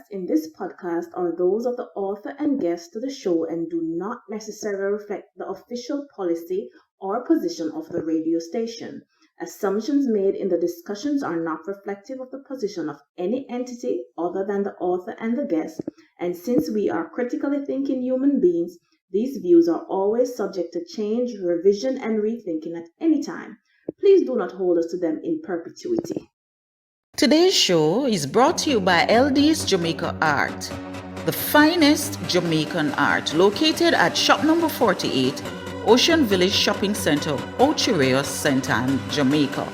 expressed in this podcast are those of the author and guests to the show and do not necessarily reflect the official policy or position of the radio station. Assumptions made in the discussions are not reflective of the position of any entity other than the author and the guest, and since we are critically thinking human beings, these views are always subject to change, revision, and rethinking at any time. Please do not hold us to them in perpetuity. Today's show is brought to you by LD's Jamaica Art, the finest Jamaican art, located at shop number 48, Ocean Village Shopping Center, Ocho St. Anne, Jamaica.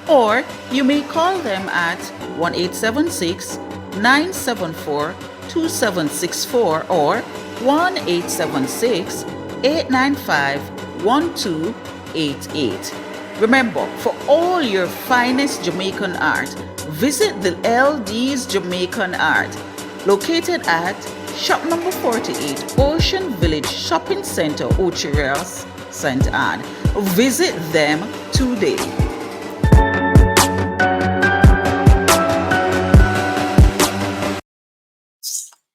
Or you may call them at 1876 974 2764 or 1876 895 1288. Remember, for all your finest Jamaican art, visit the LD's Jamaican Art, located at shop number 48, Ocean Village Shopping Center, Ocho St. Anne. Visit them today.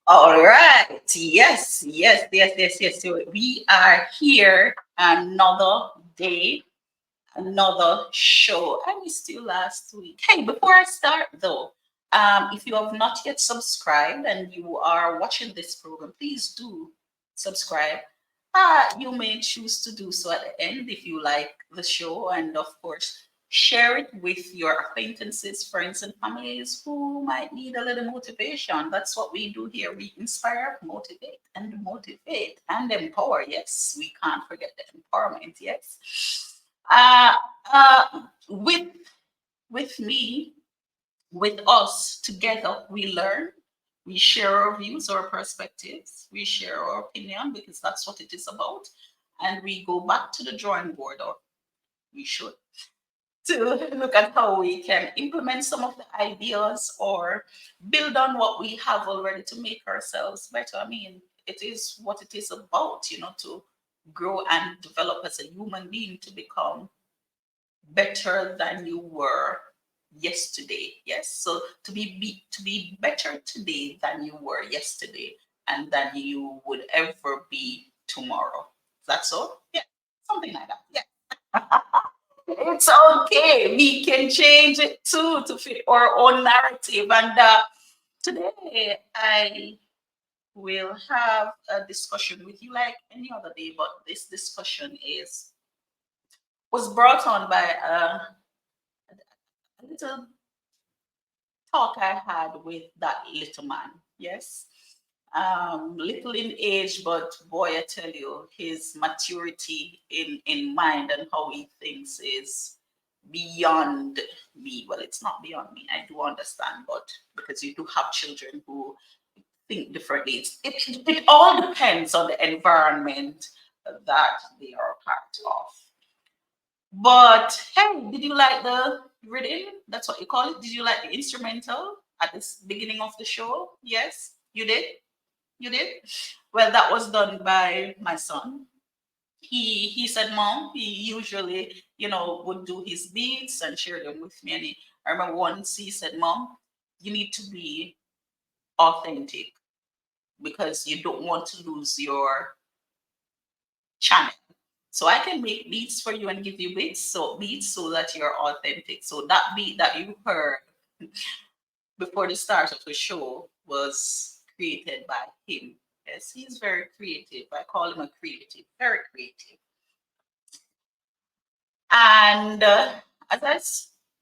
All right. Yes. So we are here another day, another show. I missed you last week. Hey, before I start though, if you have not yet subscribed and you are watching this program, please do subscribe. You may choose to do so at the end if you like the show, and of course, share it with your acquaintances, friends, and families who might need a little motivation. That's what we do here. We inspire, motivate, and empower. Yes, we can't forget the empowerment. Yes. Uh, with me, with us together, we learn, we share our views, our perspectives, we share our opinion because that's what it is about, and we go back to the drawing board, or we should, to look at how we can implement some of the ideas or build on what we have already to make ourselves better. I mean, it is what it is about, to grow and develop as a human being to become better than you were yesterday. Yes, so to be better today than you were yesterday and than you would ever be tomorrow. That's all. Yeah, something like that. Yeah. It's okay. We can change it too to fit our own narrative. And today I will have a discussion with you like any other day, but this discussion was brought on by a little talk I had with that little man. Yes. Little in age, but boy, I tell you, his maturity in mind and how he thinks is beyond me. Well, it's not beyond me. I do understand, but because you do have children who think differently, it all depends on the environment that they are a part of. But hey, did you like the reading? That's what you call it. Did you like the instrumental at the beginning of the show? Yes, you did. You did. Well, that was done by my son. He said, "Mom, he usually, would do his beats and share them with me." And I remember once he said, "Mom, you need to be authentic because you don't want to lose your channel. So I can make beats for you and give you beats so that you're authentic." So that beat that you heard before the start of the show was created by him. Yes, he's very creative. I call him a creative, very creative. And as I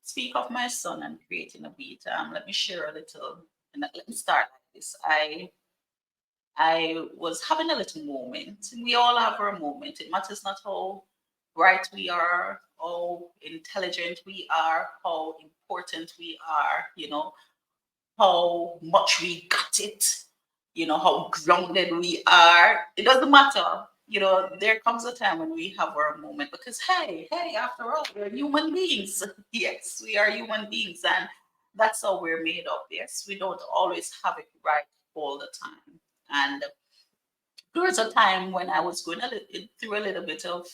speak of my son and creating a beat, let me share a little. And let me start like this. I was having a little moment. We all have our moment. It matters not how bright we are, how intelligent we are, how important we are, how much we got it, how grounded we are. It doesn't matter. There comes a time when we have our moment because, hey, after all, we're human beings. Yes, we are human beings. And that's how we're made of. Yes, we don't always have it right all the time. And there was a time when I was going through a little bit of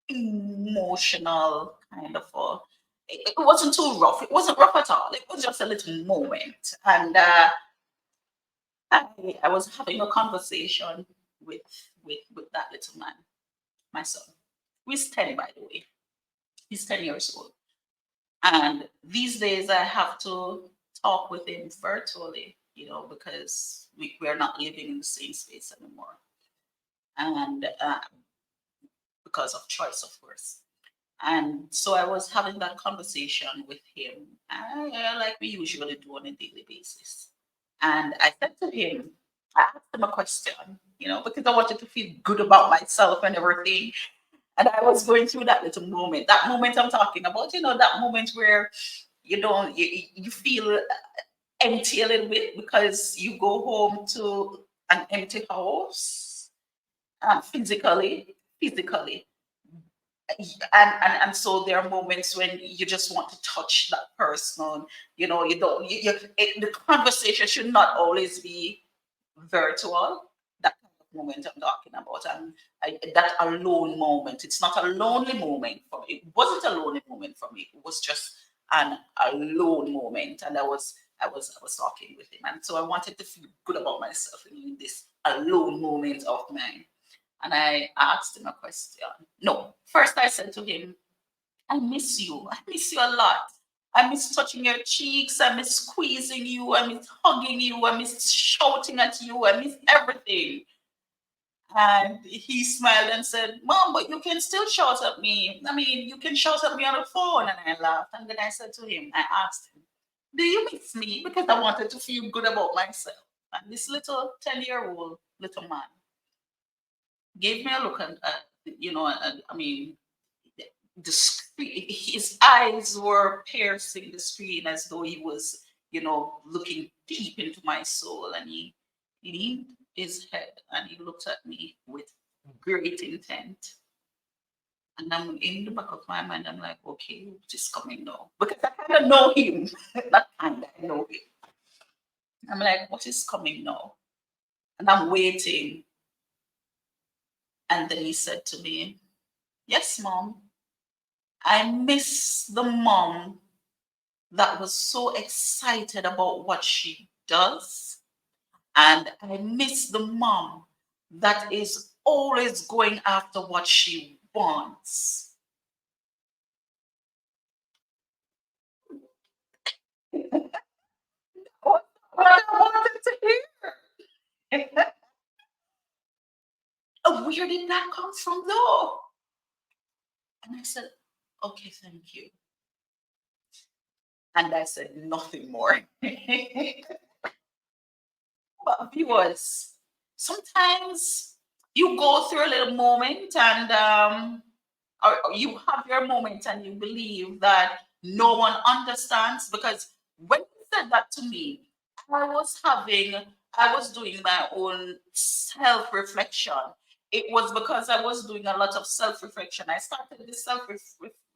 emotional kind of it wasn't too rough. It wasn't rough at all. It was just a little moment. And I was having a conversation with with that little man, my son. He's 10, by the way. He's 10 years old. And these days I have to talk with him virtually, because we're not living in the same space anymore. And because of choice, of course. And so I was having that conversation with him, like we usually do on a daily basis. And I said to him, I asked him a question, because I wanted to feel good about myself and everything. And I was going through that little moment, that moment I'm talking about, that moment where you feel empty a little bit because you go home to an empty house, physically, and so there are moments when you just want to touch that person. You don't the conversation should not always be virtual. That kind of moment I'm talking about, and that alone moment. It's not a lonely moment for me. It wasn't a lonely moment for me. It was just an alone moment, and I was talking with him, and so I wanted to feel good about myself in this alone moment of mine. And I asked him a question. No, first I said to him, I miss you. I miss you a lot. I miss touching your cheeks. I miss squeezing you. I miss hugging you. I miss shouting at you. I miss everything. And he smiled and said, Mom, but you can still shout at me. I mean, you can shout at me on the phone. And I laughed. And then I said to him, I asked him, do you miss me? Because I wanted to feel good about myself. And this little 10-year-old little man gave me a look, and I mean, the screen, his eyes were piercing the screen as though he was, looking deep into my soul. And he leaned his head and he looked at me with great intent. And I'm in the back of my mind, I'm like, okay, what is coming now? Because I kind of know him. That kind, I know him. I'm like, what is coming now? And I'm waiting. And then he said to me, yes, Mom, I miss the mom that was so excited about what she does. And I miss the mom that is always going after what she wants. What I wanted to hear. Where did that come from, though? And I said, okay, thank you. And I said nothing more. But viewers, sometimes you go through a little moment and or you have your moment and you believe that no one understands, because when he said that to me, I was having, I was doing my own self reflection. It was because I was doing a lot of self reflection. I started this self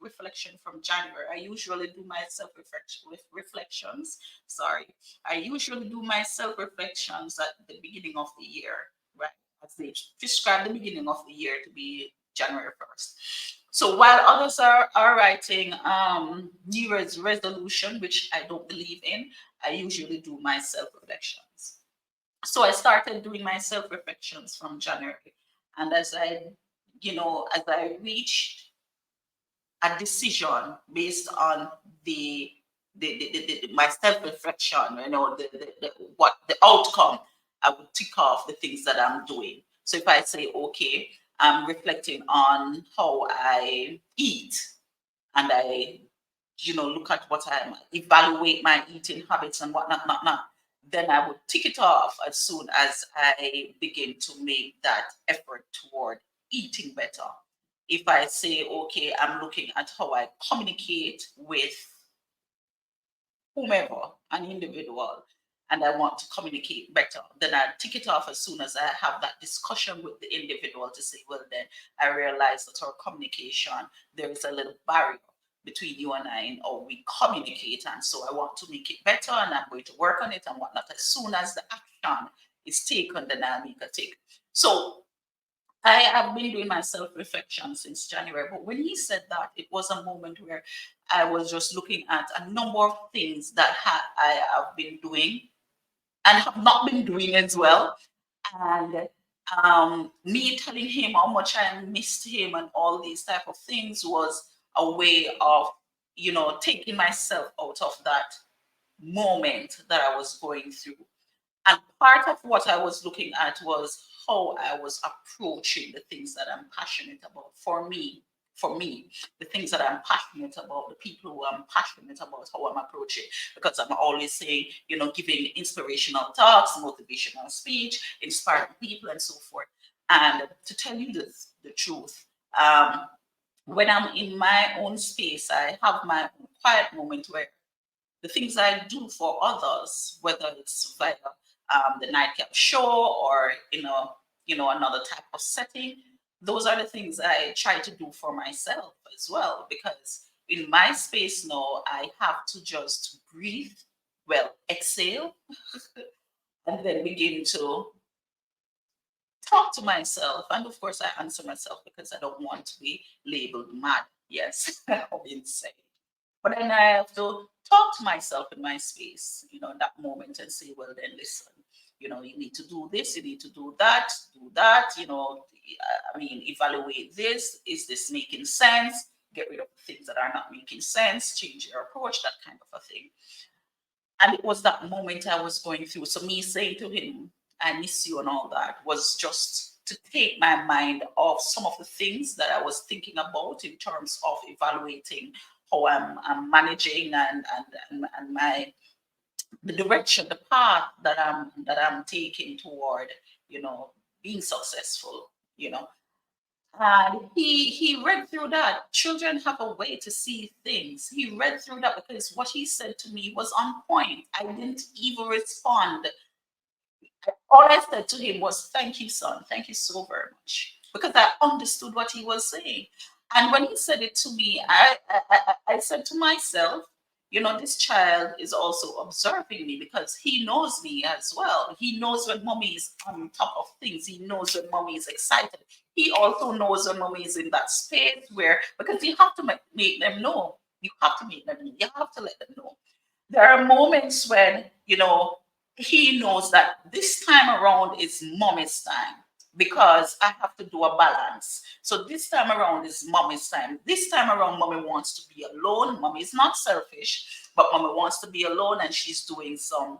reflection from January. I usually do my self reflections. Sorry, I usually do my self reflections at the beginning of the year, right? As they prescribe the beginning of the year to be January 1st. So while others are writing New Year's resolution, which I don't believe in, I usually do my self reflections. So I started doing my self reflections from January, and as I reached a decision based on my self reflection, what the outcome, I would tick off the things that I'm doing. So if I say, okay, I'm reflecting on how I eat, and I, look at what I'm, evaluate my eating habits and whatnot, then I would tick it off as soon as I begin to make that effort toward eating better. If I say, okay, I'm looking at how I communicate with whomever, an individual, and I want to communicate better, then I tick it off as soon as I have that discussion with the individual to say, well, then I realize that our communication, there is a little barrier between you and I in how we communicate. And so I want to make it better and I'm going to work on it and whatnot. As soon as the action is taken, then I'll make a take. So I have been doing my self reflection since January, but when he said that, it was a moment where I was just looking at a number of things that I have been doing, and have not been doing as well. And me telling him how much I missed him and all these type of things was a way of, taking myself out of that moment that I was going through. And part of what I was looking at was how I was approaching the things that I'm passionate about. For me, the things that I'm passionate about, the people who I'm passionate about, how I'm approaching. Because I'm always saying, giving inspirational talks, motivational speech, inspiring people, and so forth. And to tell you the truth, when I'm in my own space, I have my own quiet moment where the things I do for others, whether it's via the nightcap show or another type of setting, those are the things I try to do for myself as well. Because in my space now, I have to just breathe, well, exhale, and then begin to talk to myself. And of course, I answer myself because I don't want to be labeled mad. Yes, or insane. But then I have to talk to myself in my space, in that moment and say, well, then listen, you need to do this, you need to do that, evaluate this. Is this making sense? Get rid of the things that are not making sense, change your approach, that kind of a thing. And it was that moment I was going through. So me saying to him, I miss you and all that was just to take my mind off some of the things that I was thinking about in terms of evaluating how I'm managing and my the direction, the path that I'm taking toward, being successful, you know. And he read through that. Children have a way to see things. He read through that because what he said to me was on point. I didn't even respond. All I said to him was, "Thank you, son. Thank you so very much," because I understood what he was saying. And when he said it to me, I said to myself, this child is also observing me because he knows me as well. He knows when mommy is on top of things. He knows when mommy is excited. He also knows when mommy is in that space where, because you have to make them know. You have to make them know. You have to let them know. There are moments when, he knows that this time around is mommy's time because I have to do a balance. So this time around is mommy's time. This time around, mommy wants to be alone. Mommy is not selfish, but mommy wants to be alone and she's doing some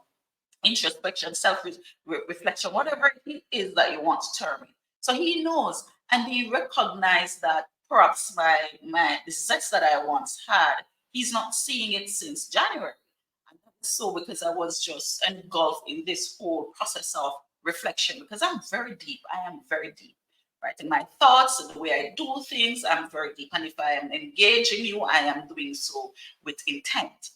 introspection, self-reflection, whatever it is that you want to term it. So he knows and he recognized that perhaps my the sex that I once had, he's not seeing it since January. And that's so because I was just engulfed in this whole process of reflection because I'm very deep. I am very deep. Right, in my thoughts and the way I do things, I'm very deep. And if I am engaging you, I am doing so with intent.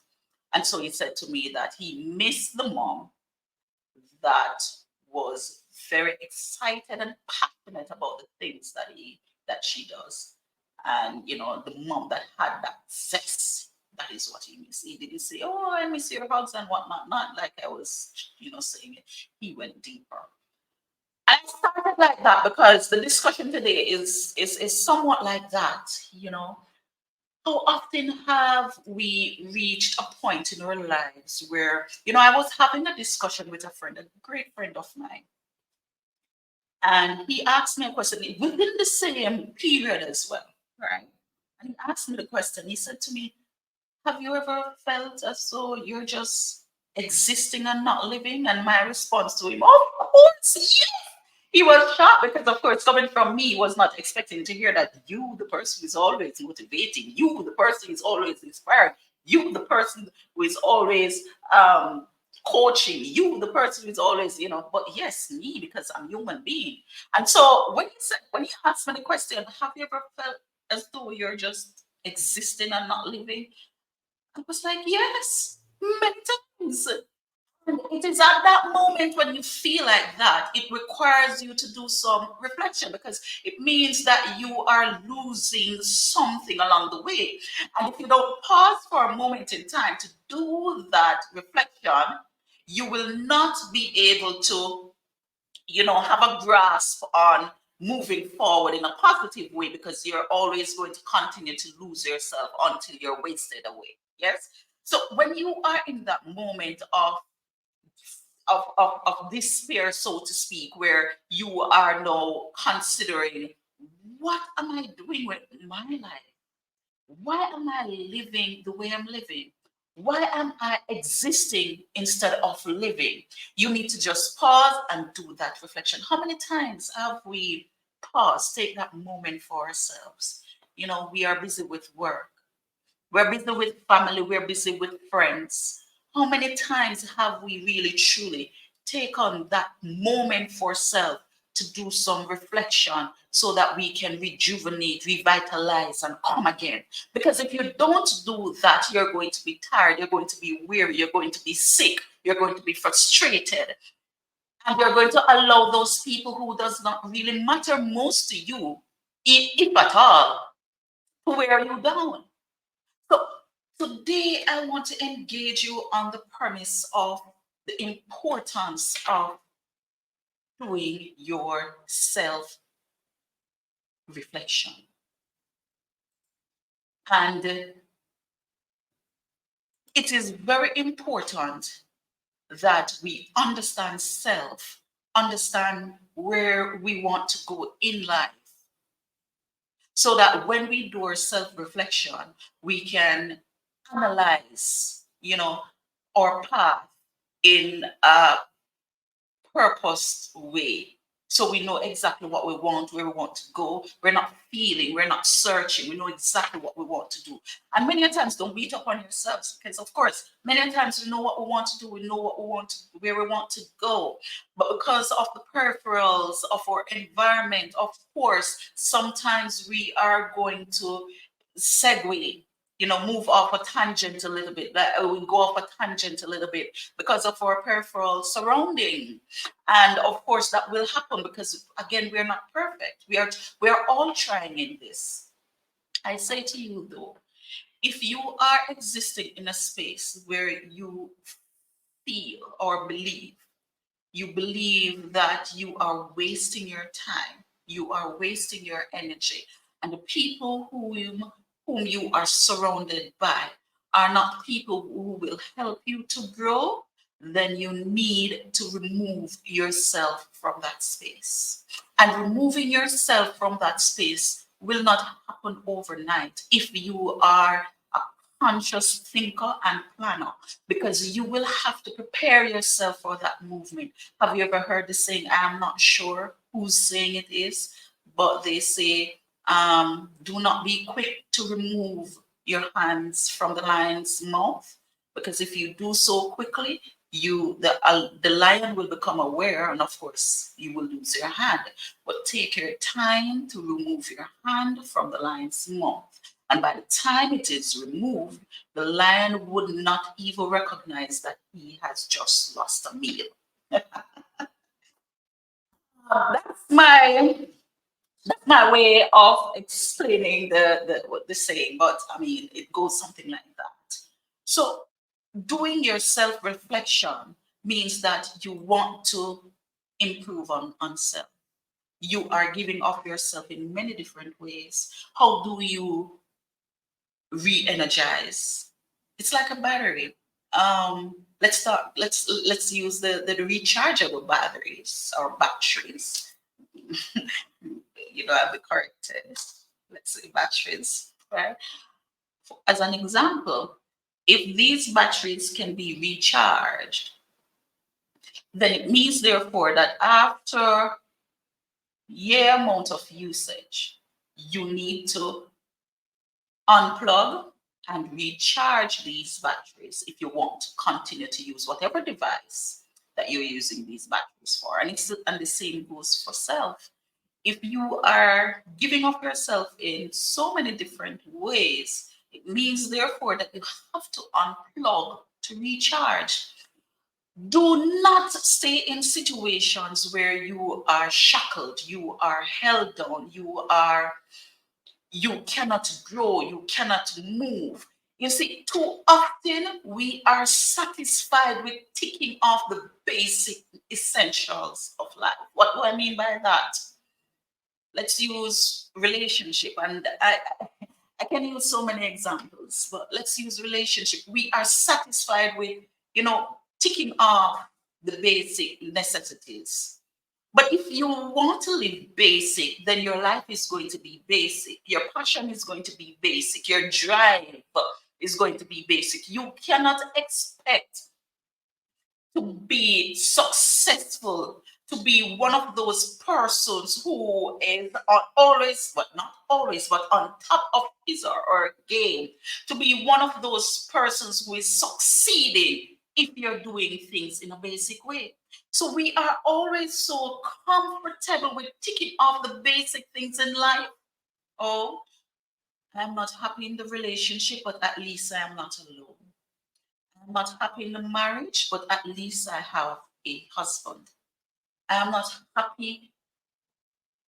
And so he said to me that he missed the mom that was very excited and passionate about the things that she does. And the mom that had that zest, that is what he missed. He didn't say, "Oh, I miss your hugs and whatnot," not like I was, saying it. He went deeper. And I started like that because the discussion today is somewhat like that, how often have we reached a point in our lives where, I was having a discussion with a friend, a great friend of mine, and he asked me a question within the same period as well, right? And he asked me the question. He said to me, "Have you ever felt as though you're just existing and not living?" And my response to him, "Of course, yes." He was shocked because, of course, coming from me, he was not expecting to hear that you, the person who is always motivating, you, the person who is always inspiring, you, the person who is always coaching, you, the person who is always, but yes, me, because I'm a human being. And so when he asked me the question, "Have you ever felt as though you're just existing and not living?" I was like, "Yes, many times." And it is at that moment when you feel like that, it requires you to do some reflection because it means that you are losing something along the way. And if you don't pause for a moment in time to do that reflection, you will not be able to, have a grasp on moving forward in a positive way because you're always going to continue to lose yourself until you're wasted away. Yes. So when you are in that moment of of despair, so to speak, where you are now considering, what am I doing with my life? Why am I living the way I'm living? Why am I existing instead of living? You need to just pause and do that reflection. How many times have we paused, take that moment for ourselves? You know, we are busy with work, we're busy with family, we're busy with friends. How many times have we really truly take on that moment for self to do some reflection so that we can rejuvenate, revitalize, and come again? Because if you don't do that, you're going to be tired, you're going to be weary, you're going to be sick, you're going to be frustrated, and you're going to allow those people who does not really matter most to you, if at all, to wear you down. So today I want to engage you on the premise of the importance of doing your self reflection. And it is very important that we understand self, understand where we want to go in life, so that when we do our self reflection, we can analyze, our path in a purposed way. So we know exactly what we want, where we want to go. We're not feeling, we're not searching. We know exactly what we want to do. And many times, don't beat up on yourselves, because, of course, many times we know what we want to do, we know what we want to, where we want to go. But because of the peripherals of our environment, of course, sometimes we are going to segue, move off a tangent a little bit. We go off a tangent a little bit because of our peripheral surrounding. And of course, that will happen because, again, we're not perfect. We are all trying in this. I say to you, though, if you are existing in a space where you feel or believe that you are wasting your time, you are wasting your energy, and the people whom you are surrounded by are not people who will help you to grow, then you need to remove yourself from that space. And removing yourself from that space will not happen overnight if you are a conscious thinker and planner, because you will have to prepare yourself for that movement. Have you ever heard the saying, I'm not sure whose saying it is, but they say, do not be quick to remove your hands from the lion's mouth, because if you do so quickly, the lion will become aware, and of course you will lose your hand. But take your time to remove your hand from the lion's mouth, and by the time it is removed, the lion would not even recognize that he has just lost a meal. That's my way of explaining the saying, but I mean, it goes something like that. So doing your self-reflection means that you want to improve on self. You are giving of yourself in many different ways. How do you re-energize? It's like a battery. Let's use the rechargeable batteries or batteries. I'll be corrected. Let's say batteries, right? As an example, if these batteries can be recharged, then it means therefore that after year amount of usage, you need to unplug and recharge these batteries if you want to continue to use whatever device that you're using these batteries for. And the same goes for self. If you are giving of yourself in so many different ways, it means therefore that you have to unplug to recharge. Do not stay in situations where you are shackled, you are held down, you cannot grow, you cannot move. You see, too often we are satisfied with ticking off the basic essentials of life. What do I mean by that? Let's use relationship, and I can use so many examples, but let's use relationship. We are satisfied with, ticking off the basic necessities. But if you want to live basic, then your life is going to be basic. Your passion is going to be basic. Your drive is going to be basic. You cannot expect to be successful, to be one of those persons who is always, but not always, but on top of his or her game, to be one of those persons who is succeeding if you're doing things in a basic way. So we are always so comfortable with ticking off the basic things in life. Oh, I'm not happy in the relationship, but at least I am not alone. I'm not happy in the marriage, but at least I have a husband. I'm not happy,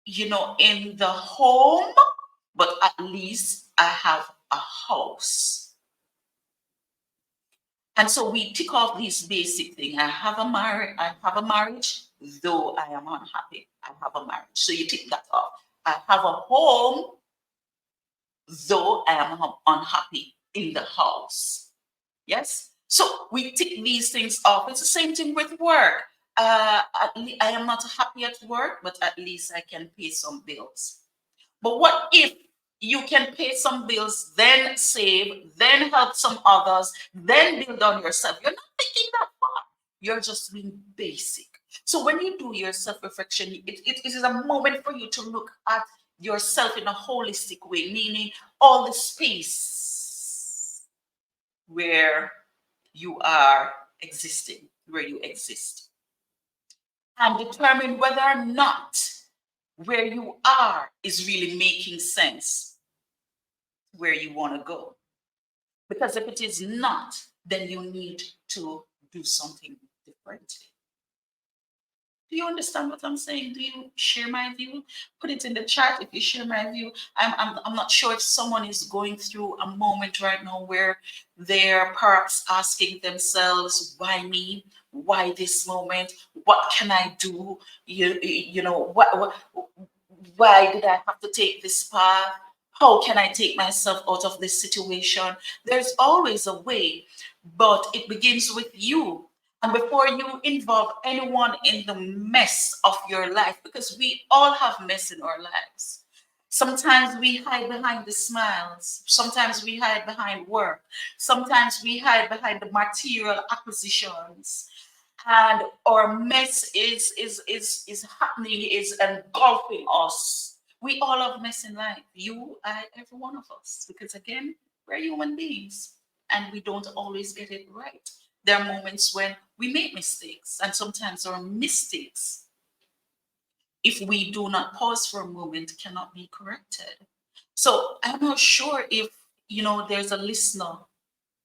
in the home, but at least I have a house. And so we tick off these basic things. I have a marriage, though I am unhappy. I have a marriage. So you tick that off. I have a home, though I am unhappy in the house. Yes. So we tick these things off. It's the same thing with work. I am not happy at work, but at least I can pay some bills. But what if you can pay some bills, then save, then help some others, then build on yourself? You're not thinking that far. You're just being basic. So when you do your self-reflection, it is a moment for you to look at yourself in a holistic way, meaning all the space where you are existing, where you exist, and determine whether or not where you are is really making sense where you want to go. Because if it is not, then you need to do something differently. Do you understand what I'm saying? Do you share my view? Put it in the chat if you share my view. I'm not sure if someone is going through a moment right now where they're perhaps asking themselves, why me? Why this moment? What can I do? Why did I have to take this path? How can I take myself out of this situation? There's always a way, but it begins with you. And before you involve anyone in the mess of your life, because we all have mess in our lives. Sometimes we hide behind the smiles. Sometimes we hide behind work. Sometimes we hide behind the material acquisitions. And our mess is happening, is engulfing us. We all have mess in life. You, I, every one of us. Because again, we're human beings and we don't always get it right. There are moments when we make mistakes, and sometimes our mistakes, if we do not pause for a moment, cannot be corrected. So I'm not sure if there's a listener,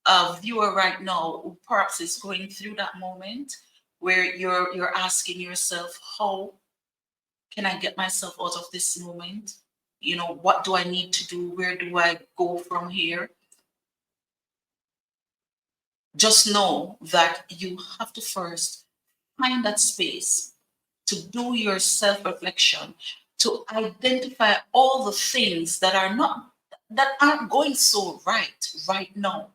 a viewer right now who perhaps is going through that moment where you're asking yourself, how can I get myself out of this moment? What do I need to do? Where do I go from here? Just know that you have to first find that space to do your self-reflection, to identify all the things that aren't going so right now.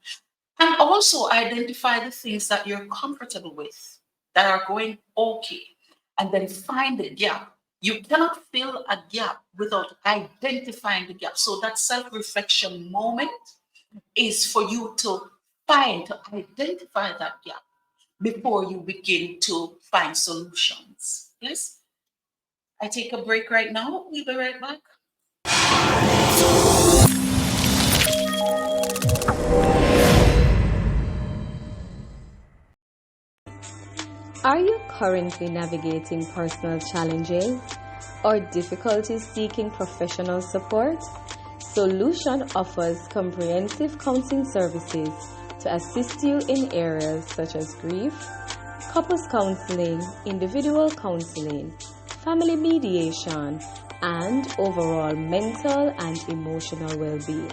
And also identify the things that you're comfortable with, that are going okay. And then find the gap. You cannot fill a gap without identifying the gap. So that self-reflection moment is for you to identify that gap before you begin to find solutions. Yes? I take a break right now. We'll be right back. Are you currently navigating personal challenges or difficulties seeking professional support? Solution offers comprehensive counseling services to assist you in areas such as grief, couples counseling, individual counseling, family mediation, and overall mental and emotional well-being.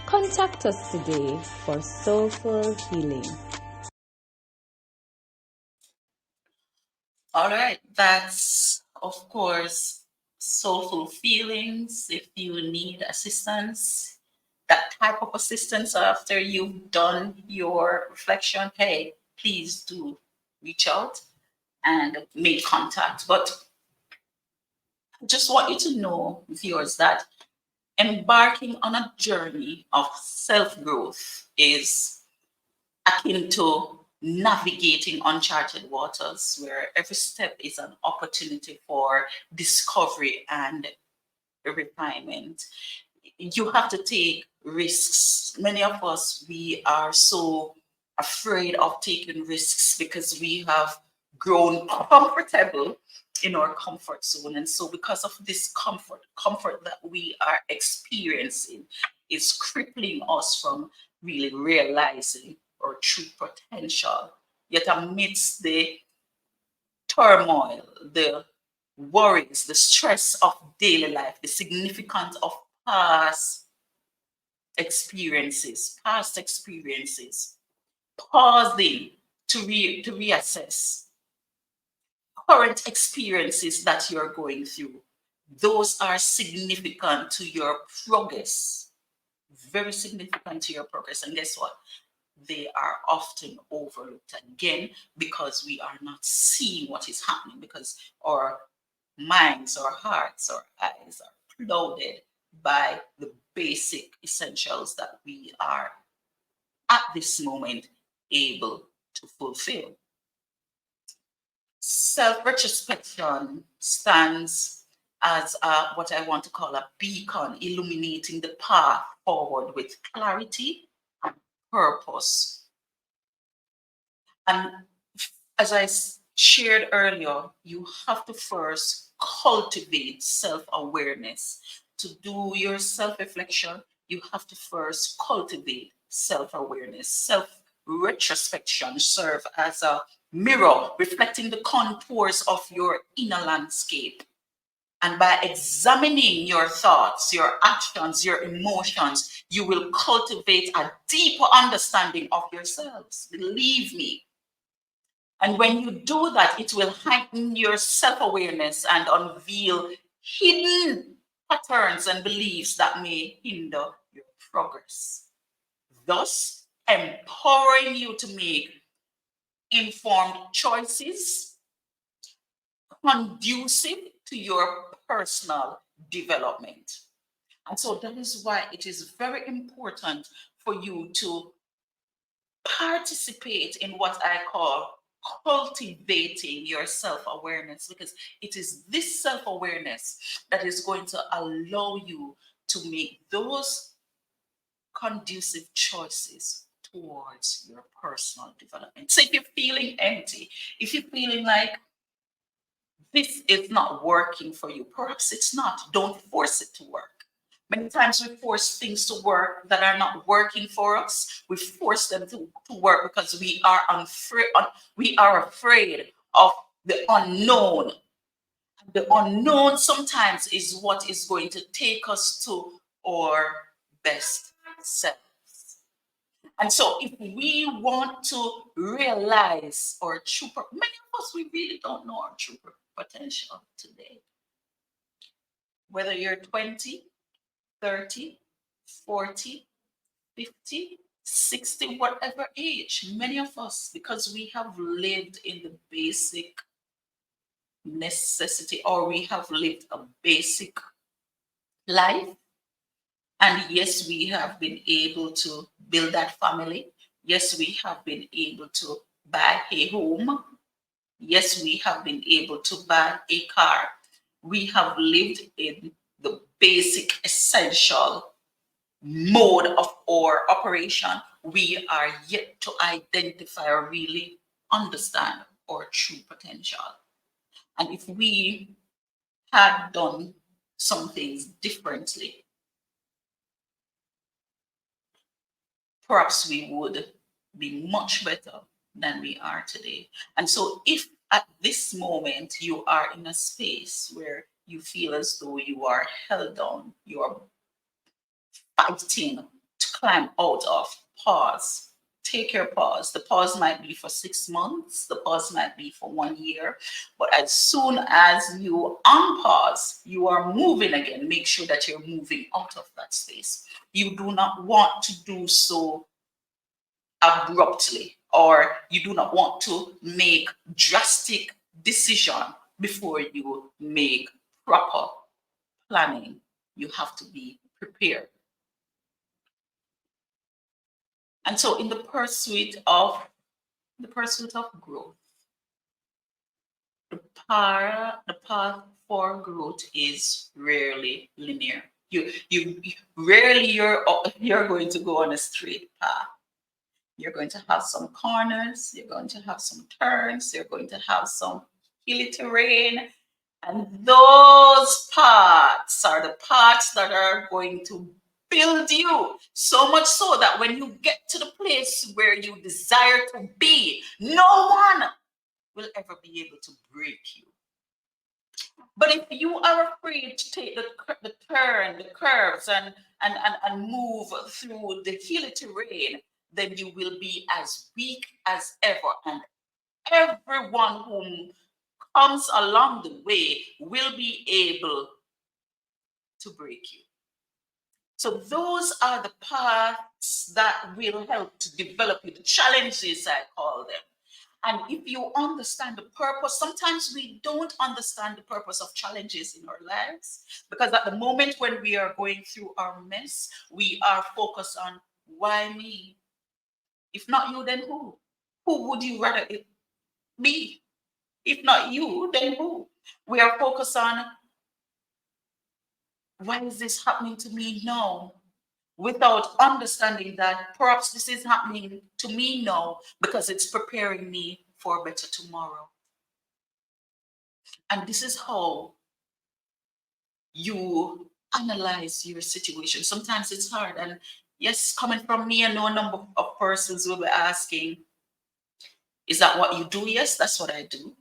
Contact us today for soulful healing. All right, that's of course soulful feelings. If you need assistance, that type of assistance after you've done your reflection, hey, please do reach out. and make contact. But I just want you to know, viewers, that embarking on a journey of self-growth is akin to navigating uncharted waters, where every step is an opportunity for discovery and refinement. You have to take risks. Many of us, we are so afraid of taking risks because we have grown comfortable in our comfort zone. And so because of this comfort that we are experiencing is crippling us from really realizing our true potential. Yet amidst the turmoil, the worries, the stress of daily life, the significance of past experiences, pausing to reassess current experiences that you're going through. Those are significant to your progress, very significant to your progress. And guess what? They are often overlooked again because we are not seeing what is happening, because our minds, our hearts, our eyes are clouded by the basic essentials that we are at this moment able to fulfill. Self-retrospection stands as what I want to call a beacon, illuminating the path forward with clarity and purpose. And as I shared earlier, you have to first cultivate self-awareness. To do your self-reflection, you have to first cultivate self-awareness. Self-retrospection serve as a mirror reflecting the contours of your inner landscape. And by examining your thoughts, your actions, your emotions, you will cultivate a deeper understanding of yourselves. Believe me. And when you do that, it will heighten your self-awareness and unveil hidden patterns and beliefs that may hinder your progress, thus empowering you to make informed choices conducive to your personal development. And so that is why it is very important for you to participate in what I call cultivating your self-awareness, because it is this self-awareness that is going to allow you to make those conducive choices towards your personal development. So if you're feeling empty, if you're feeling like this is not working for you, perhaps it's not, don't force it to work. Many times we force things to work that are not working for us. We force them to work because we are afraid of the unknown. The unknown sometimes is what is going to take us to our best selves. And so if we want to realize our true, many of us, we really don't know our true potential today. Whether you're 20, 30, 40, 50, 60, whatever age, many of us, because we have lived in the basic necessity, or we have lived a basic life. And yes, we have been able to build that family. Yes, we have been able to buy a home. Yes, we have been able to buy a car. We have lived in the basic essential mode of our operation. We are yet to identify or really understand our true potential. And if we had done some things differently, perhaps we would be much better than we are today. And so if at this moment you are in a space where you feel as though you are held down, you are fighting to climb out of, pause. Take your pause. The pause might be for 6 months, the pause might be for 1 year, but as soon as you unpause, you are moving again. Make sure that you're moving out of that space. You do not want to do so abruptly, or you do not want to make drastic decision before you make proper planning. You have to be prepared. And so in the pursuit of growth, the path for growth is rarely linear. You rarely you're going to go on a straight path. You're going to have some corners, you're going to have some turns, you're going to have some hilly terrain. And those parts are the parts that are going to build you, so much so that when you get to the place where you desire to be, no one will ever be able to break you. But if you are afraid to take the turn, the curves, and move through the hilly terrain, then you will be as weak as ever. And everyone whom comes along the way will be able to break you. So those are the paths that will help to develop you, the challenges, I call them. And if you understand the purpose, sometimes we don't understand the purpose of challenges in our lives, because at the moment when we are going through our mess, we are focused on why me? If not you, then who? Who would you rather it be? If not you, then who? We are focused on why is this happening to me now? Without understanding that perhaps this is happening to me now because it's preparing me for a better tomorrow. And this is how you analyze your situation. Sometimes it's hard. And yes, coming from me, I know a number of persons will be asking, is that what you do? Yes, that's what I do.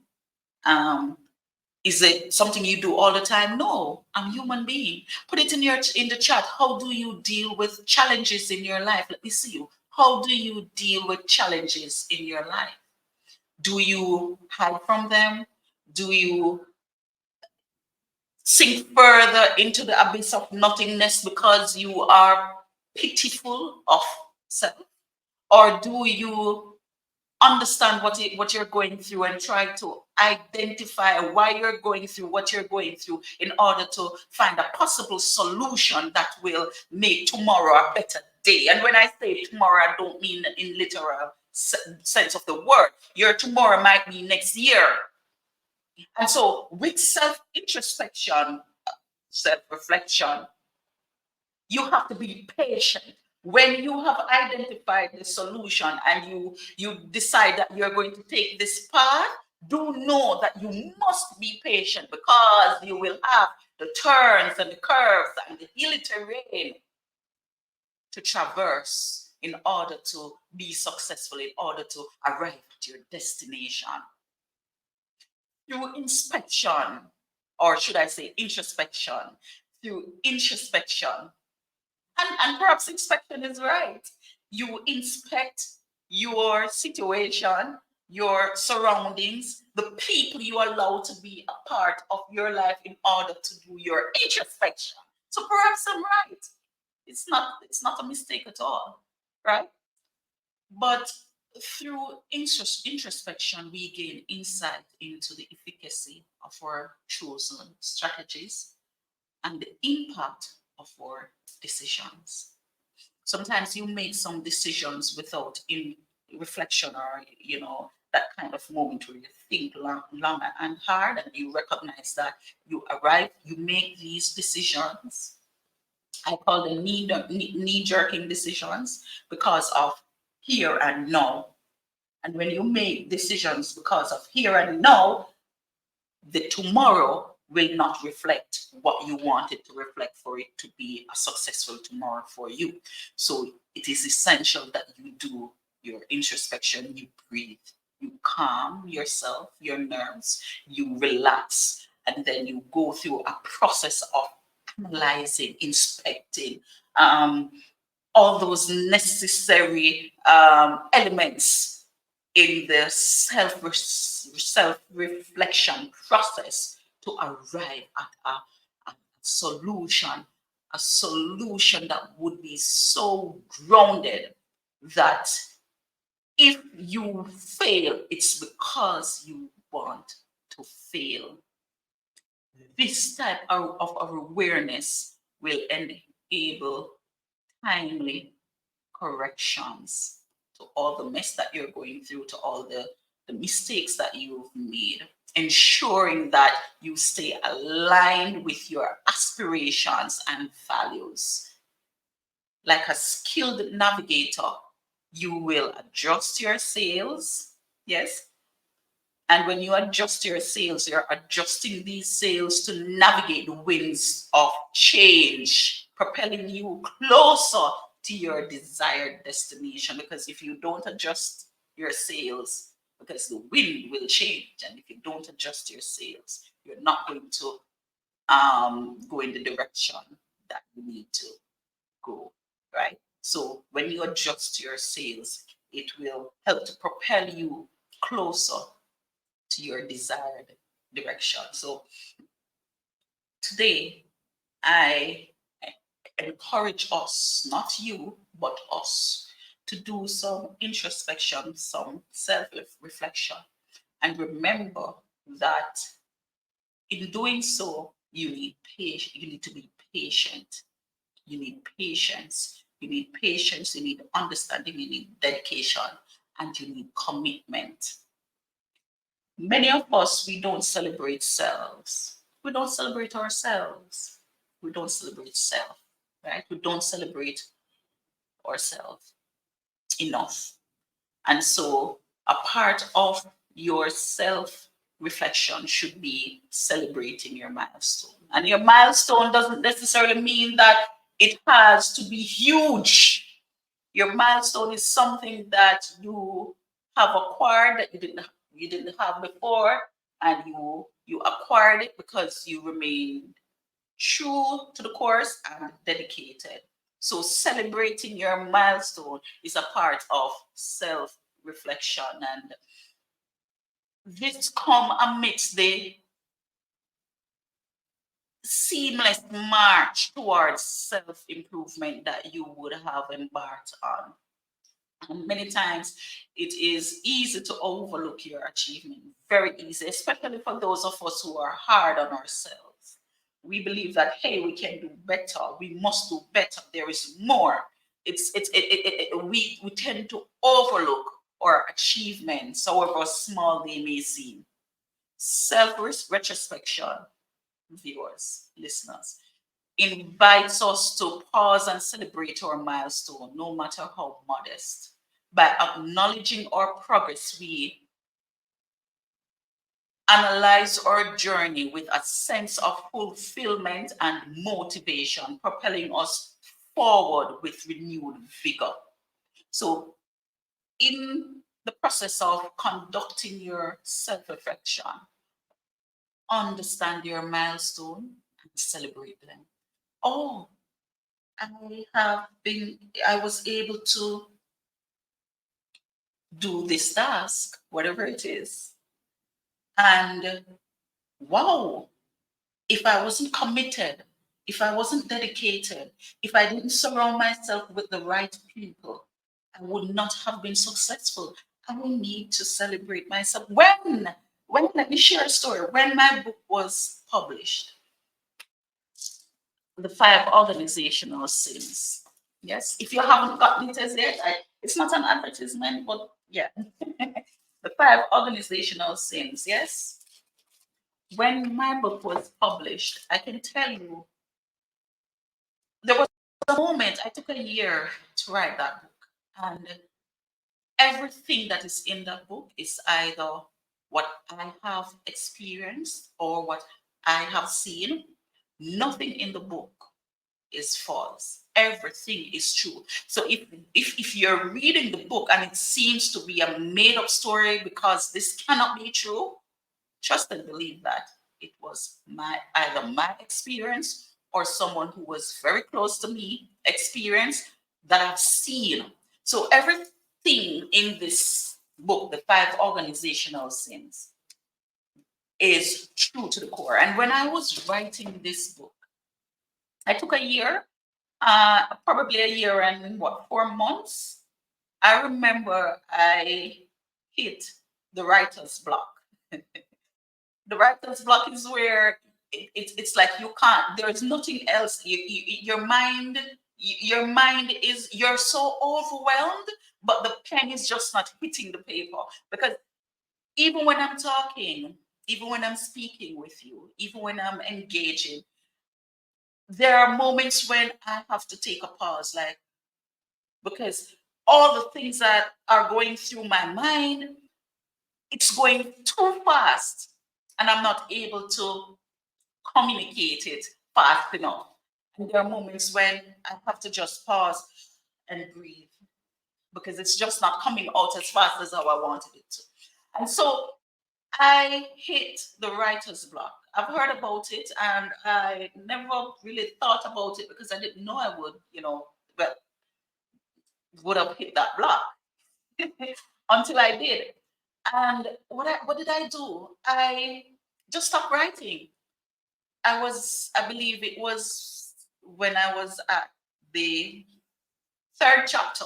Is it something you do all the time? No, I'm a human being. Put it in the chat. How do you deal with challenges in your life? Let me see you. How do you deal with challenges in your life? Do you hide from them? Do you sink further into the abyss of nothingness because you are pitiful of self? Or do you understand what you're going through and try to identify why you're going through what you're going through in order to find a possible solution that will make tomorrow a better day? And when I say tomorrow, I don't mean in literal sense of the word. Your tomorrow might be next year. And so with self-introspection, self-reflection, you have to be patient. When you have identified the solution and you decide that you're going to take this path, do know that you must be patient, because you will have the turns and the curves and the hilly terrain to traverse in order to be successful, in order to arrive at your destination. Through inspection, or should I say introspection, through introspection, and perhaps inspection is right. You inspect your situation, your surroundings, the people you allow to be a part of your life in order to do your introspection. So perhaps I'm right. It's not a mistake at all, right? But through introspection, we gain insight into the efficacy of our chosen strategies and the impact of our decisions. Sometimes you make some decisions without in reflection, or that kind of moment where you think long and hard, and you recognize that you arrive, you make these decisions. I call them knee-jerking decisions because of here and now. And when you make decisions because of here and now, the tomorrow will not reflect what you want it to reflect for it to be a successful tomorrow for you. So it is essential that you do your introspection, you breathe, you calm yourself, your nerves, you relax, and then you go through a process of analyzing, inspecting, all those necessary elements in the self-reflection process to arrive at a solution that would be so grounded that if you fail, it's because you want to to fail. This type of awareness will enable timely corrections to all the mess that you're going through, to all the mistakes that you've made, ensuring that you stay aligned with your aspirations and values. Like a skilled navigator, you will adjust your sails, yes, and when you adjust your sails, you're adjusting these sails to navigate the winds of change, propelling you closer to your desired destination. Because if you don't adjust your sails, because the wind will change, and if you don't adjust your sails, you're not going to go in the direction that you need to go, right? So when you adjust your sails, it will help to propel you closer to your desired direction. So today, I encourage us, not you, but us, to do some introspection, some self reflection, and remember that in doing so, you need patience. You need to be patient. You need patience. You need patience. You need understanding. You need dedication, and you need commitment. Many of us, we don't celebrate selves. We don't celebrate ourselves. We don't celebrate self, right? We don't celebrate ourselves enough. And so a part of your self reflection should be celebrating your milestone. And your milestone doesn't necessarily mean that it has to be huge. Your milestone is something that you have acquired that you didn't have before, and you acquired it because you remained true to the course and dedicated. So celebrating your milestone is a part of self-reflection, and this come amidst the seamless march towards self-improvement that you would have embarked on. And many times it is easy to overlook your achievement, very easy, especially for those of us who are hard on ourselves. We believe that, hey, we can do better, we must do better, there is more. We tend to overlook our achievements, however small they may seem. Self retrospection, viewers, listeners, invites us to pause and celebrate our milestone, no matter how modest. By acknowledging our progress, we analyze our journey with a sense of fulfillment and motivation, propelling us forward with renewed vigor. So, in the process of conducting your self reflection, understand your milestone and celebrate them. Oh, I was able to do this task, whatever it is. And wow, if I wasn't committed, if I wasn't dedicated, if I didn't surround myself with the right people, I would not have been successful. I will need to celebrate myself. Let me share a story. When my book was published, The Five Organizational Sins. Yes, if you haven't got details yet, it's not an advertisement, but yeah. The Five Organizational Sins, yes. When my book was published, I can tell you there was a moment, I took a year to write that book. And everything that is in that book is either what I have experienced or what I have seen. Nothing in the book is false. Everything is true. So if you're reading the book and it seems to be a made up story because this cannot be true, trust and believe that it was either my experience or someone who was very close to me experience that I've seen. So everything in this book, The Five Organizational Sins, is true to the core. And when I was writing this book, I took a year, probably a year and 4 months. I remember I hit the writer's block. The writer's block is where it's like you can't. There's nothing else. Your mind is, you're so overwhelmed, but the pen is just not hitting the paper. Because even when I'm talking, even when I'm speaking with you, even when I'm engaging, there are moments when I have to take a pause, like, because all the things that are going through my mind, it's going too fast, and I'm not able to communicate it fast enough. And there are moments when I have to just pause and breathe, because it's just not coming out as fast as how I wanted it to. And so I hit the writer's block. I've heard about it and I never really thought about it because I didn't know I would, but would have hit that block until I did. And what did I do? I just stopped writing. I believe it was when I was at the third chapter.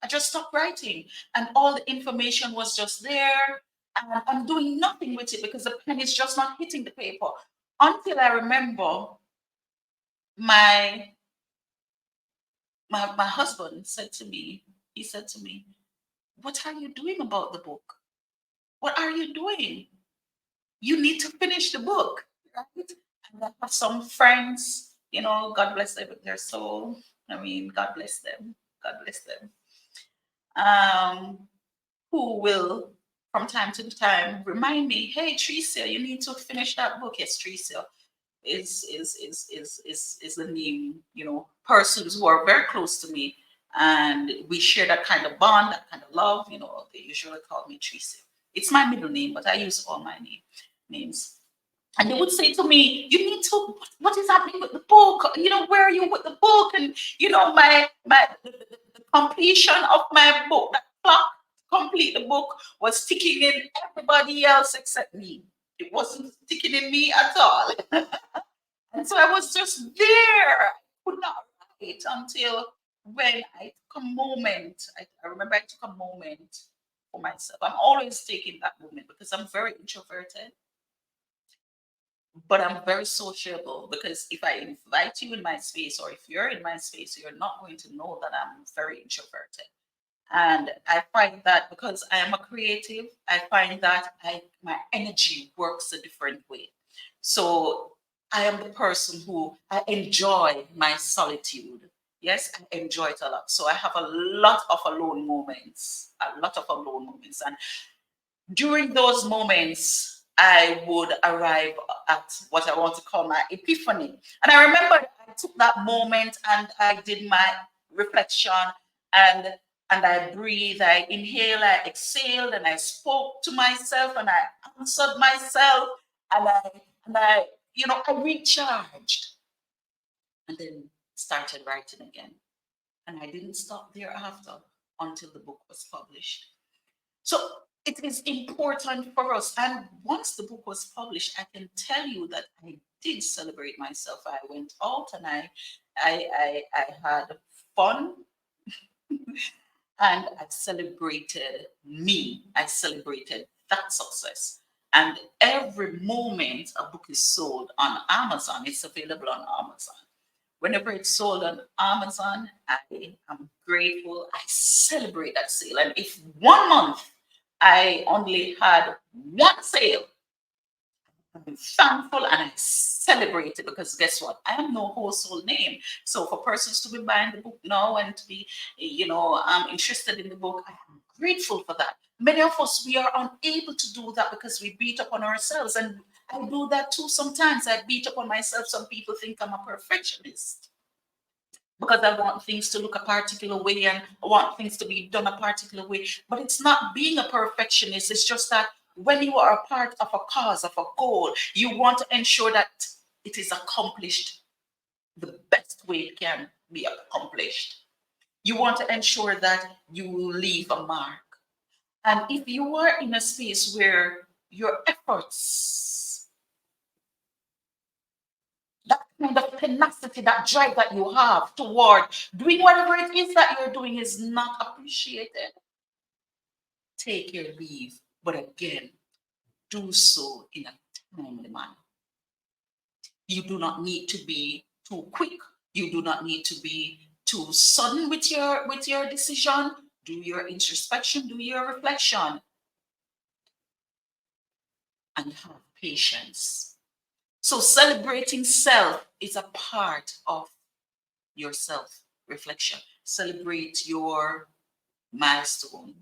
I just stopped writing, and all the information was just there, and I'm doing nothing with it because the pen is just not hitting the paper. Until I remember my my husband said to me, he said to me, "What are you doing about the book? What are you doing? You need to finish the book, right?" And I have some friends, God bless them, they're so, God bless them. God bless them. Um, who will from time to time remind me, "Hey Tricia, you need to finish that book." Yes, Tricia is the name, persons who are very close to me, and we share that kind of bond, that kind of love. They usually call me Tricia. It's my middle name, but I use all my names. And they would say to me, "You need to, what is happening with the book? Where are you with the book?" And the completion of my book, that clock to complete the book was ticking in everybody else except me. It wasn't ticking in me at all. And so I was just there. I could not write until when I took a moment. I remember I took a moment for myself. I'm always taking that moment because I'm very introverted, but I'm very sociable, because if I invite you in my space, or if you're in my space, you're not going to know that I'm very introverted. And I find that because I am a creative, I find that my energy works a different way. So I am the person who I enjoy my solitude. Yes, I enjoy it a lot. So I have a lot of alone moments, And during those moments, I would arrive at what I want to call my epiphany. And I remember I took that moment and I did my reflection, and I breathed, I inhaled, I exhaled, and I spoke to myself, and I answered myself, and I recharged, and then started writing again. And I didn't stop thereafter until the book was published. So it is important for us. And once the book was published, I can tell you that I did celebrate myself. I went out and I had fun, and I celebrated me. I celebrated that success. And every moment a book is sold on Amazon, it's available on Amazon. Whenever it's sold on Amazon, I am grateful. I celebrate that sale. And if 1 month I only had one sale, I'm thankful and I celebrate it, because guess what? I am no household name. So for persons to be buying the book now and to be, interested in the book, I am grateful for that. Many of us, we are unable to do that because we beat up on ourselves. And I do that too sometimes. I beat up on myself. Some people think I'm a perfectionist because I want things to look a particular way and I want things to be done a particular way. But it's not being a perfectionist. It's just that when you are a part of a cause, of a goal, you want to ensure that it is accomplished the best way it can be accomplished. You want to ensure that you will leave a mark. And if you are in a space where your efforts, that kind of tenacity, that drive that you have toward doing whatever it is that you're doing is not appreciated, take your leave. But again, do so in a timely manner. You do not need to be too quick. You do not need to be too sudden with your decision. Do your introspection, do your reflection, and have patience. So celebrating self is a part of your self reflection. Celebrate your milestone,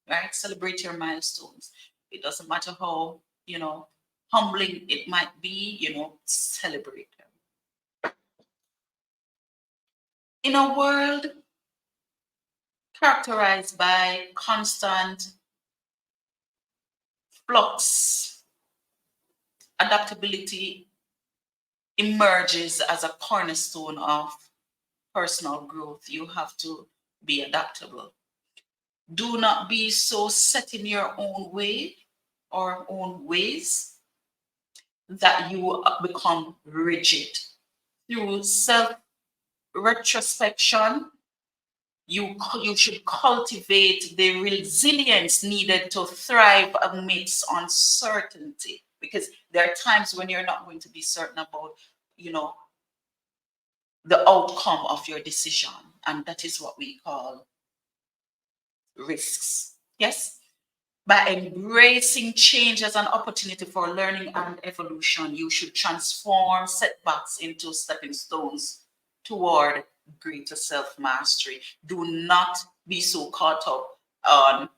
right? Celebrate your milestones. It doesn't matter how, humbling it might be, celebrate them. In a world characterized by constant flux, adaptability emerges as a cornerstone of personal growth. You have to be adaptable. Do not be so set in your own way or own ways that you become rigid. Through self retrospection, you should cultivate the resilience needed to thrive amidst uncertainty, because there are times when you're not going to be certain about, the outcome of your decision, and that is what we call risks. Yes. By embracing change as an opportunity for learning and evolution, you should transform setbacks into stepping stones toward greater self mastery. Do not be so caught up on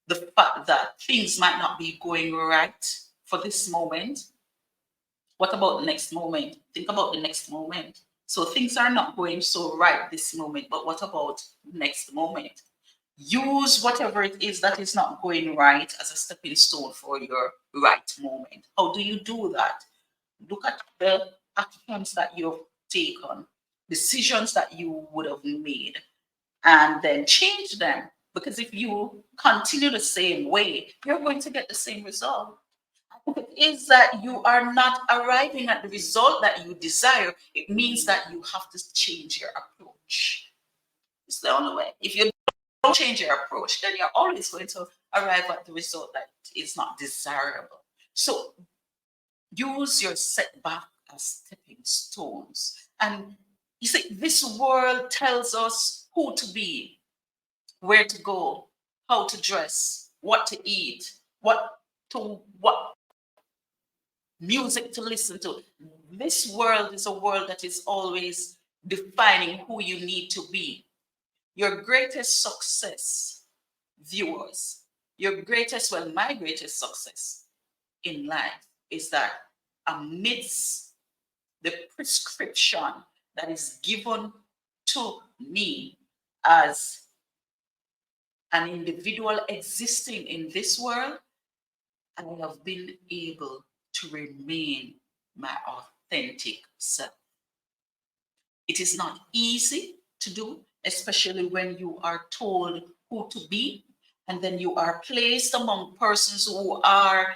the fact that things might not be going right for this moment. What about the next moment? Think about the next moment. So things are not going so right this moment, but what about next moment? Use whatever it is that is not going right as a stepping stone for your right moment. How do you do that? Look at the actions that you've taken, decisions that you would have made, and then change them. Because if you continue the same way, you're going to get the same result. If it is that you are not arriving at the result that you desire, it means that you have to change your approach. It's the only way. If you don't change your approach, then you're always going to arrive at the result that is not desirable. So use your setback as stepping stones. And you see, this world tells us who to be, where to go, how to dress, what to eat, what music to listen to. This world is a world that is always defining who you need to be. Your greatest success, viewers, my greatest success in life is that amidst the prescription that is given to me as an individual existing in this world, I have been able to remain my authentic self. It is not easy to do, especially when you are told who to be, and then you are placed among persons who are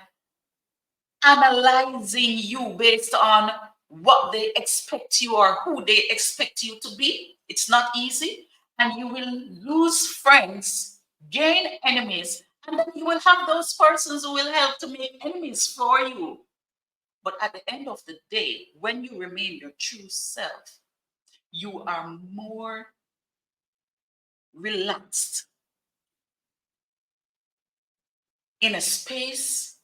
analyzing you based on what they expect you or who they expect you to be. It's not easy, and you will lose friends, gain enemies, and then you will have those persons who will help to make enemies for you. But at the end of the day, when you remain your true self, you are more relaxed in a space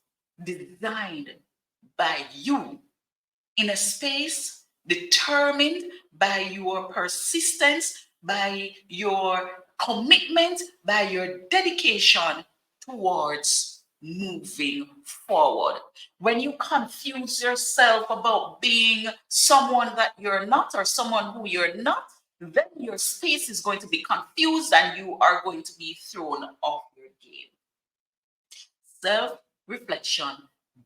designed by you, in a space determined by your persistence, by your commitment, by your dedication towards moving forward. When you confuse yourself about being someone that you're not or someone who you're not, then your space is going to be confused and you are going to be thrown off your game. Self reflection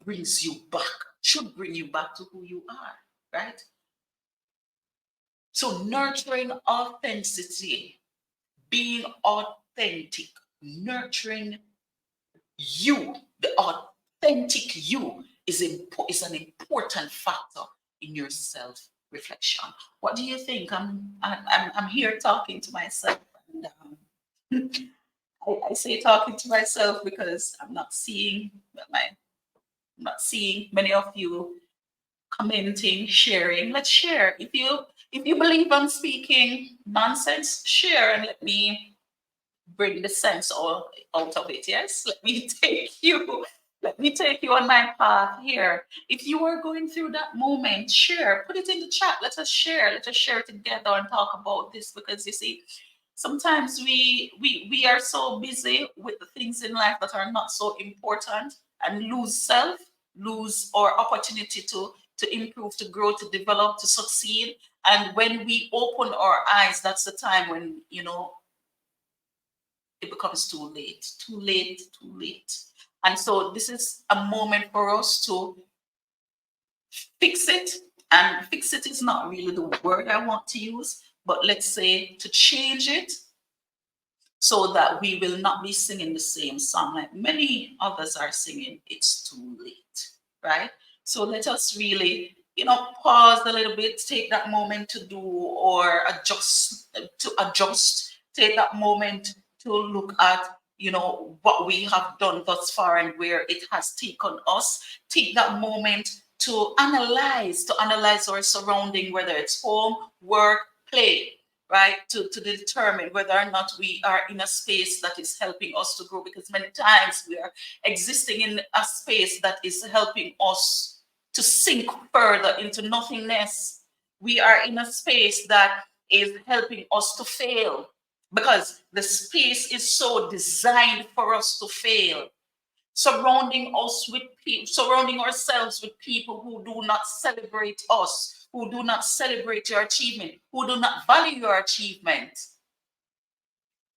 brings you back, should bring you back to who you are, right? So, nurturing authenticity, being authentic, nurturing you, the authentic you is an important factor in your self reflection. What do you think? I'm here talking to myself. And, I say talking to myself because I'm not seeing I'm not seeing many of you commenting, sharing. Let's share. If you believe I'm speaking nonsense, share and let me bring the sense out of it. Yes, let me take you on my path here. If you are going through that moment, share, put it in the chat. Let us share together and talk about this, because you see, sometimes we are so busy with the things in life that are not so important, and lose our opportunity to improve, to grow, to develop, to succeed. And when we open our eyes, that's the time when it becomes too late. And so this is a moment for us to fix it. And fix it is not really the word I want to use, but let's say to change it, so that we will not be singing the same song like many others are singing. It's too late, right? So let us really, pause a little bit, take that moment to do or adjust, take that moment to look at, what we have done thus far and where it has taken us. Take that moment to analyze our surrounding, whether it's home, work, play, right? To determine whether or not we are in a space that is helping us to grow, because many times we are existing in a space that is helping us to sink further into nothingness. We are in a space that is helping us to fail, because the space is so designed for us to fail. Surrounding ourselves with people who do not celebrate us, who do not celebrate your achievement, who do not value your achievement.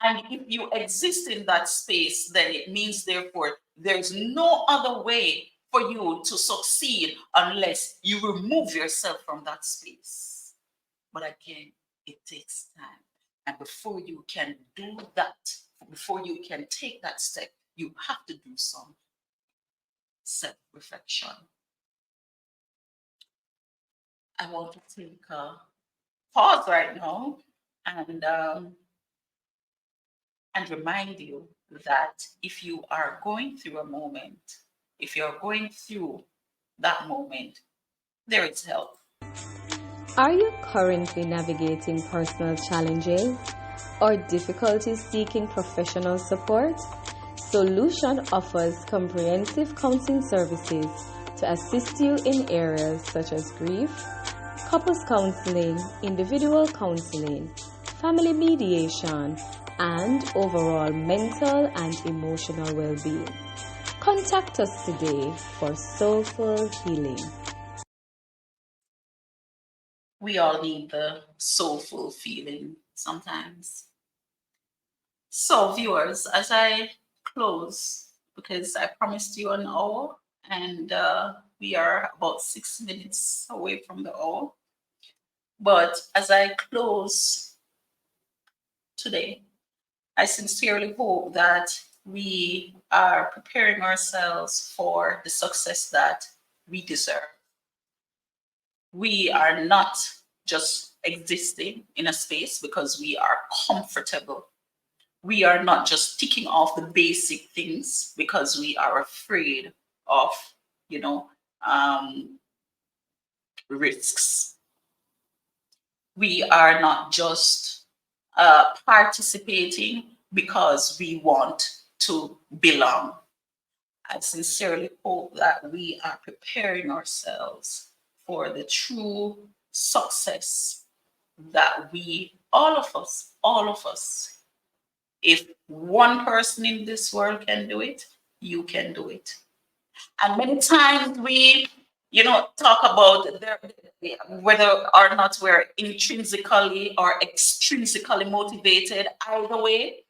And if you exist in that space, then it means, therefore, there's no other way for you to succeed unless you remove yourself from that space. But again, it takes time. And before you can do that, before you can take that step, you have to do some self-reflection. I want to take a pause right now and remind you that if you are going through a moment, if you're going through that moment, there is help. Are you currently navigating personal challenges or difficulties seeking professional support? Solution offers comprehensive counseling services to assist you in areas such as grief, couples counseling, individual counseling, family mediation, and overall mental and emotional well-being. Contact us today for soulful healing. We all need the soulful feeling sometimes. So, viewers, as I close, because I promised you an hour, and we are about 6 minutes away from the hour. But as I close today, I sincerely hope that we are preparing ourselves for the success that we deserve. We are not just existing in a space because we are comfortable. We are not just ticking off the basic things because we are afraid of, you know, risks. We are not just participating because we want to belong. I sincerely hope that we are preparing ourselves for the true success that all of us, if one person in this world can do it, you can do it. And many times we, talk about whether or not we're intrinsically or extrinsically motivated. Either way,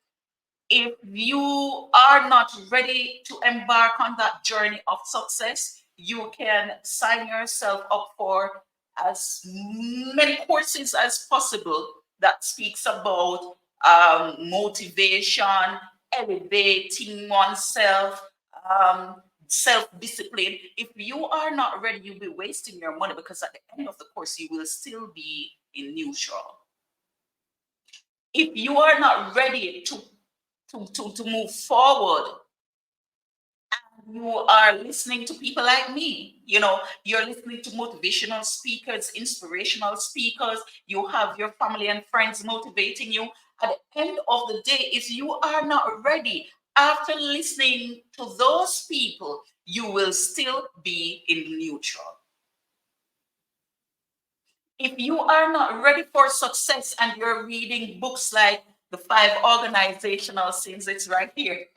if you are not ready to embark on that journey of success, you can sign yourself up for as many courses as possible that speaks about motivation, elevating oneself, self-discipline. If you are not ready, you'll be wasting your money, because at the end of the course, you will still be in neutral. If you are not ready to move forward You are listening to people like me. You're listening to motivational speakers, inspirational speakers. You have your family and friends motivating you. At the end of the day, if you are not ready after listening to those people, you will still be in neutral. If you are not ready for success and you're reading books like The 5 Organizational Sins, it's right here.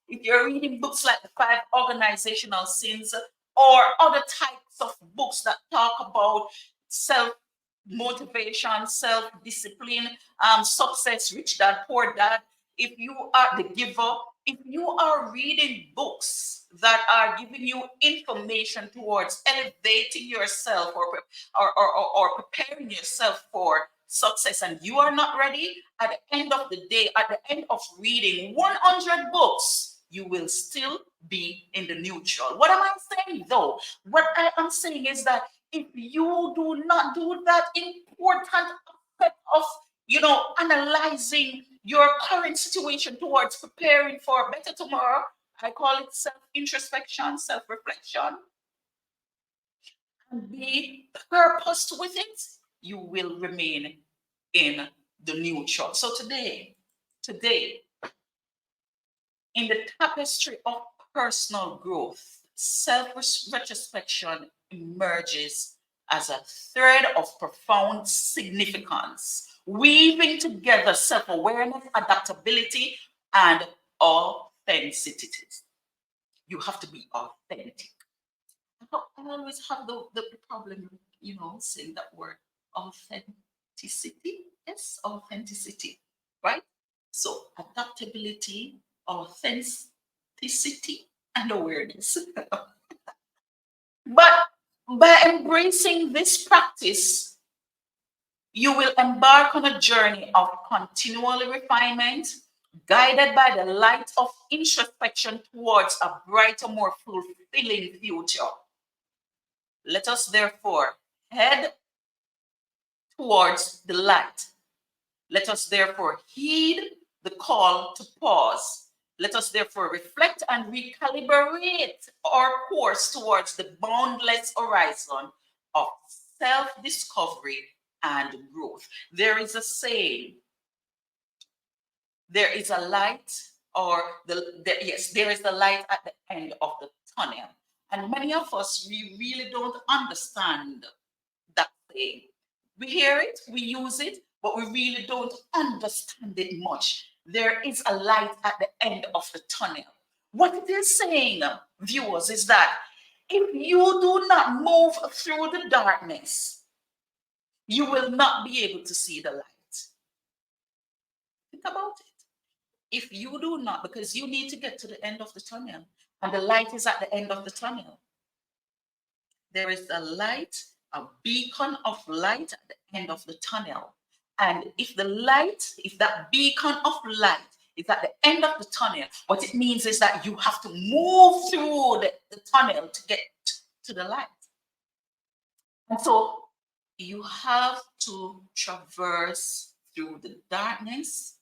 If you're reading books like The 5 Organizational Sins or other types of books that talk about self motivation, self discipline, success, rich dad, poor dad, if you are the giver, if you are reading books that are giving you information towards elevating yourself or preparing yourself for success and you are not ready, at the end of the day, at the end of reading 100 books, you will still be in the neutral. What am I saying though? What I am saying is that if you do not do that important aspect of, analyzing your current situation towards preparing for a better tomorrow, I call it self-introspection, self-reflection, and be purposed with it, you will remain in the neutral. So today, in the tapestry of personal growth, self-retrospection emerges as a thread of profound significance, weaving together self-awareness, adaptability, and authenticity. You have to be authentic. I always have the problem, saying that word, authenticity. Yes, authenticity, right? So adaptability, authenticity, and awareness. But by embracing this practice, you will embark on a journey of continual refinement, guided by the light of introspection towards a brighter, more fulfilling future. Let us therefore head towards the light. Let us therefore heed the call to pause. Let us therefore reflect and recalibrate our course towards the boundless horizon of self-discovery and growth. There is a saying, there is a light, or yes, there is a light at the end of the tunnel. And many of us, we really don't understand that saying. We hear it, we use it, but we really don't understand it much. There is a light at the end of the tunnel. What it is saying, viewers, is that if you do not move through the darkness, you will not be able to see the light. Think about it. If you do not, because you need to get to the end of the tunnel, and the light is at the end of the tunnel. There is a light, a beacon of light at the end of the tunnel. And if that beacon of light is at the end of the tunnel, what it means is that you have to move through the tunnel to get to the light. And so you have to traverse through the darkness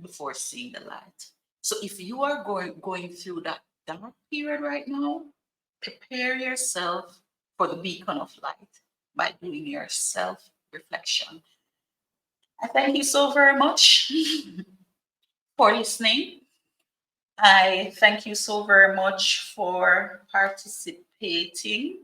before seeing the light. So if you are going through that dark period right now, prepare yourself for the beacon of light by doing your self-reflection. I thank you so very much for listening. I thank you so very much for participating.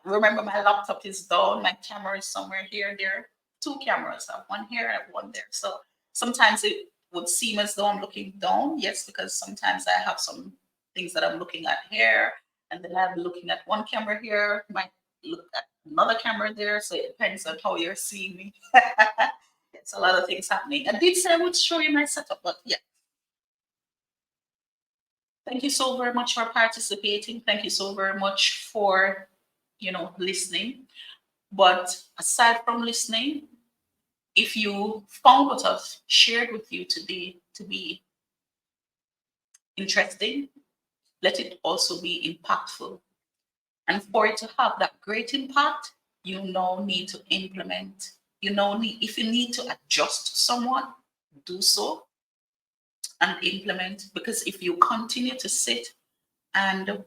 Remember, my laptop is down. My camera is somewhere here. There are 2 cameras. I have one here, I have one there. So sometimes it would seem as though I'm looking down. Yes, because sometimes I have some things that I'm looking at here, and then I'm looking at one camera here, might look at another camera there. So it depends on how you're seeing me. It's a lot of things happening. I did say I would show you my setup, but yeah. Thank you so very much for participating. Thank you so very much for, listening. But aside from listening, if you found what I've shared with you today to be interesting, let it also be impactful. And for it to have that great impact, you now need to implement. If you need to adjust someone, do so. and implement, because if you continue to sit and,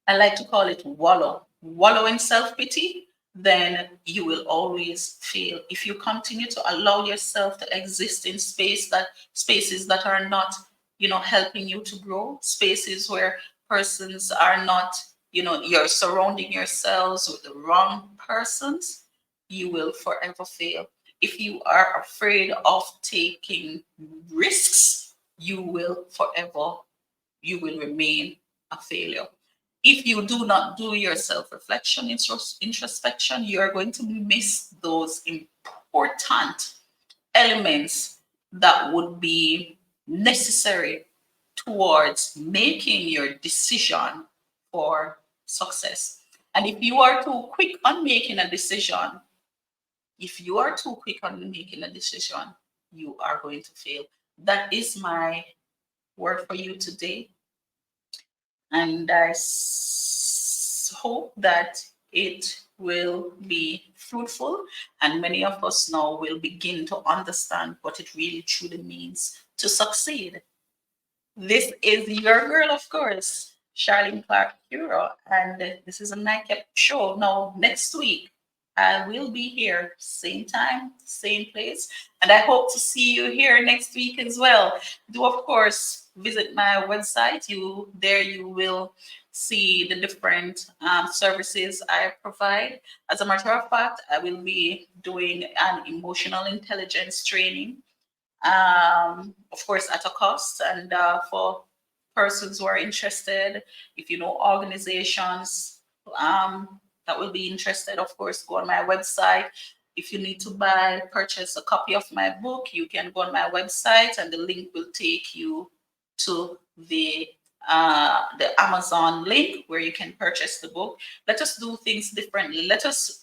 I like to call it wallow in self-pity, then you will always fail. If you continue to allow yourself to exist in spaces that are not, helping you to grow, spaces where persons are not, you're surrounding yourselves with the wrong persons, you will forever fail. If you are afraid of taking risks, you will remain a failure. If you do not do your self-reflection, introspection, you are going to miss those important elements that would be necessary towards making your decision for success. And if you are too quick on making a decision, you are going to fail. That is my word for you today. And I hope that it will be fruitful, and many of us now will begin to understand what it really truly means to succeed. This is your girl, of course, Charlene Clark Curo, and this is a Nightcap show. Now, next week, I will be here, same time, same place, and I hope to see you here next week as well. Do, of course, visit my website. You will see the different services I provide. As a matter of fact, I will be doing an emotional intelligence training, of course, at a cost, and for persons who are interested, if you know organizations that will be interested, of course, go on my website. If you need to purchase a copy of my book, you can go on my website, and the link will take you to the Amazon link where you can purchase the book. Let us do things differently. Let us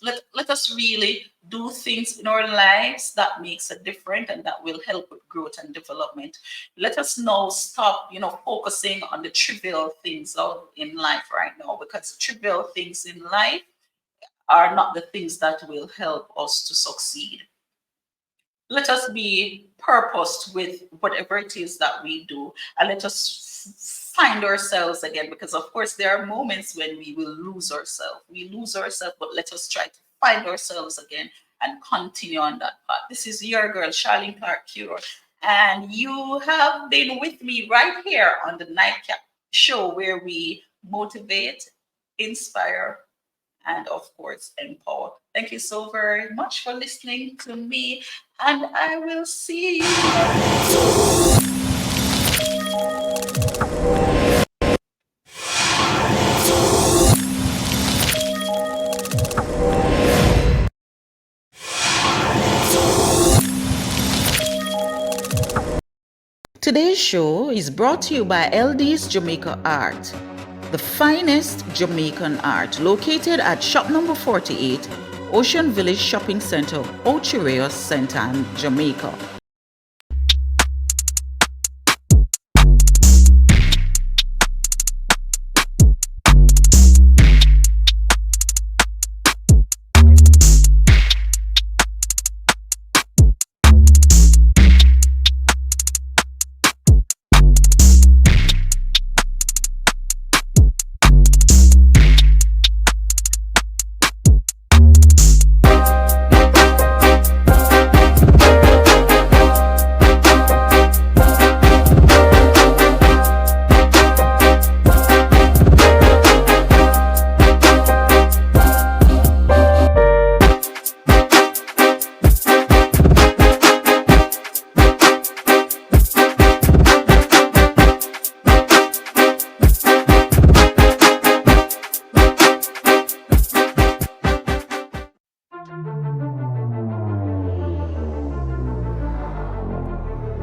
really do things in our lives that makes a difference and that will help with growth and development. Let us now stop, focusing on the trivial things in life right now, because the trivial things in life are not the things that will help us to succeed. Let us be purposed with whatever it is that we do, and let us find ourselves again, because of course there are moments when we will lose ourselves. But let us try to find ourselves again and continue on that path. This is your girl, Charlene Clark Curo, and you have been with me right here on the Nightcap show, where we motivate, inspire, and of course empower. Thank you so very much for listening to me, and I will see you. Today's show is brought to you by LD's Jamaica Art, the finest Jamaican art, located at shop number 48, Ocean Village Shopping Center, Ocho Rios, St. Anne, Jamaica.